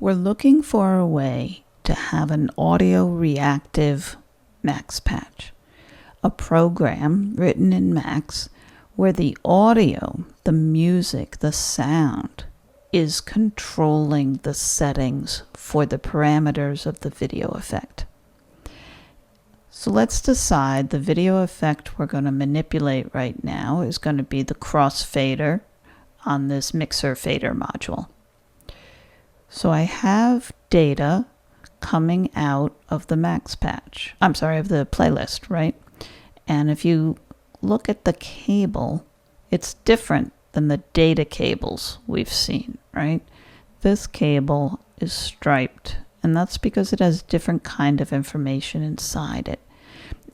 We're looking for a way to have an audio reactive Max patch, a program written in Max where the audio, the music, the sound is controlling the settings for the parameters of the video effect. So let's decide the video effect we're going to manipulate right now is going to be the crossfader on this mixer fader module. So I have data coming out of the Max patch. I'm sorry, of the playlist, right? And if you look at the cable, it's different than the data cables we've seen, right? This cable is striped, and that's because it has different kind of information inside it.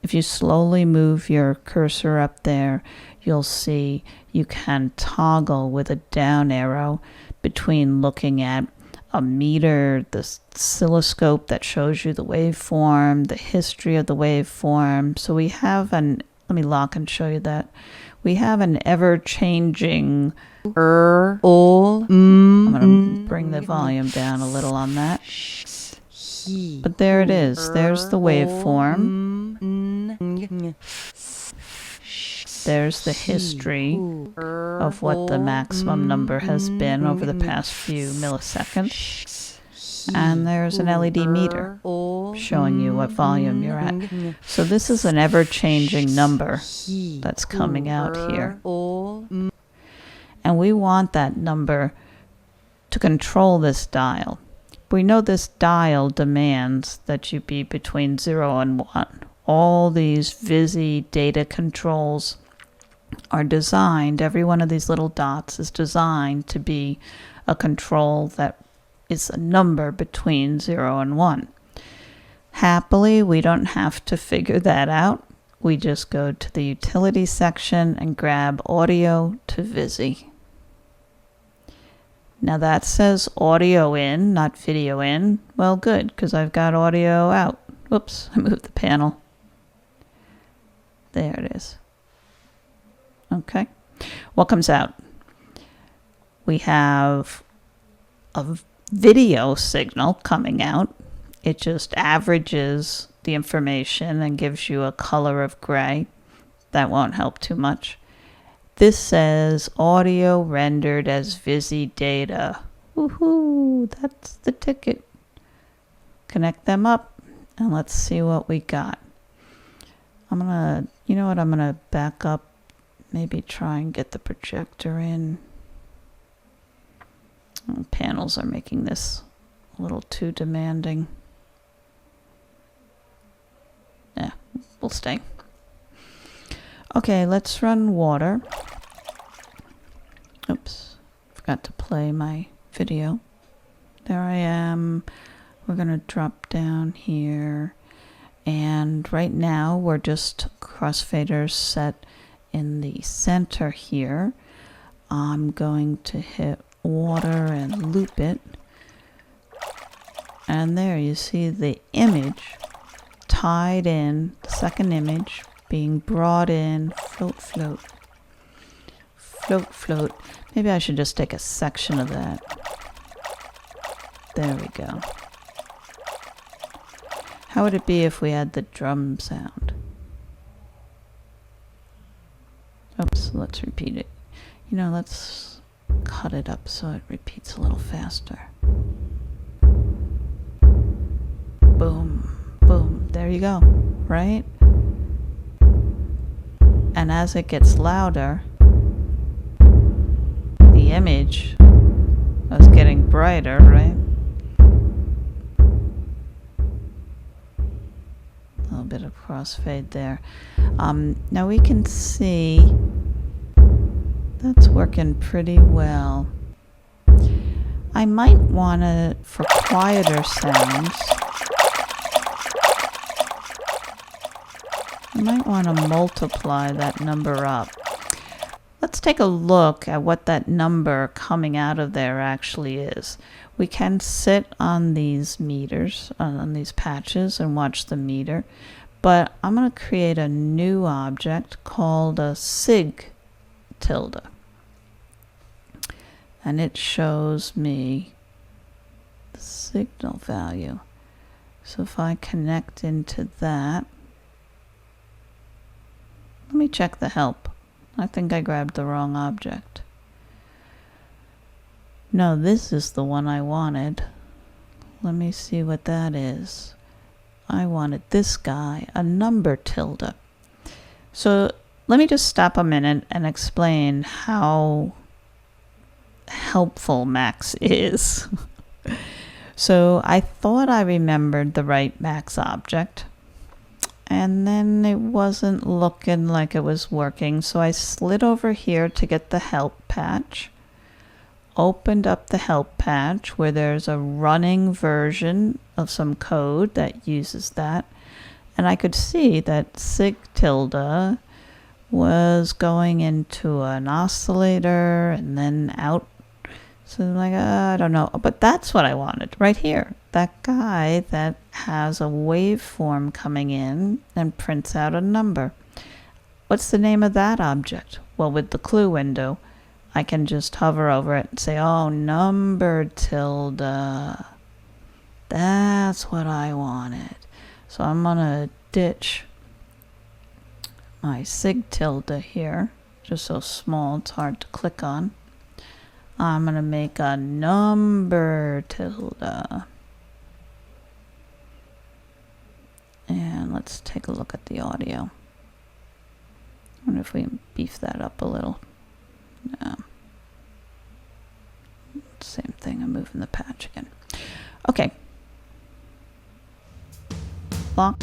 If you slowly move your cursor up there, you'll see you can toggle with a down arrow between looking at a meter, the oscilloscope that shows you the waveform, the history of the waveform. So we have an, let me lock and show you that. We have an ever-changing I'm going to bring the volume down a little on that. But there it is. There's the waveform. There's the history of what the maximum number has been over the past few milliseconds. And there's an LED meter showing you what volume you're at. So this is an ever-changing number that's coming out here. And we want that number to control this dial. We know this dial demands that you be between 0 and 1. All these VISI data controls are designed, every one of these little dots is designed to be a control that is a number between 0 and 1. Happily, we don't have to figure that out. We just go to the utility section and grab audio to VISI. Now that says audio in, not video in. Well, good, because I've got audio out. Whoops, I moved the panel. There it is. Okay. What comes out? We have a video signal coming out. It just averages the information and gives you a color of gray. That won't help too much. This says audio rendered as VISI data. Woohoo! That's the ticket. Connect them up and let's see what we got. I'm gonna, you know what, I'm gonna back up, maybe try and get the projector in. Panels are making this a little too demanding. Yeah, we'll stay. Okay, let's run water. Oops, forgot to play my video. There I am. We're gonna drop down here. And right now we're just crossfaders set in the center here. I'm going to hit water and loop it. And there you see the image tied in, the second image being brought in, float, float, float, float. Maybe I should just take a section of that. There we go. How would it be if we had the drum sound? Oops, let's repeat it. You know, let's cut it up so it repeats a little faster. Boom, boom, there you go, right? And as it gets louder, the image is getting brighter, right? A little bit of crossfade there. Now we can see that's working pretty well. I might want to, for quieter sounds, I might want to multiply that number up. Let's take a look at what that number coming out of there actually is. We can sit on these meters, on these patches, and watch the meter, but I'm going to create a new object called a sig tilde. And it shows me the signal value. So if I connect into that, let me check the help. I think I grabbed the wrong object. No, this is the one I wanted. Let me see what that is. I wanted this guy, a number tilde. So let me just stop a minute and explain how helpful Max is. So I thought I remembered the right Max object, and then it wasn't looking like it was working. So I slid over here to get the help patch, opened up the help patch where there's a running version of some code that uses that. And I could see that sig tilde was going into an oscillator and then out. So I'm like, I don't know, but that's what I wanted right here. That guy that has a waveform coming in and prints out a number. What's the name of that object? Well, with the clue window, I can just hover over it and say, oh, number tilde. That's what I wanted. So I'm gonna ditch my sig tilde here, just so small it's hard to click on. I'm gonna make a number tilde. And let's take a look at the audio. I wonder if we can beef that up a little. No. Same thing, I'm moving the patch again. Okay. Lock.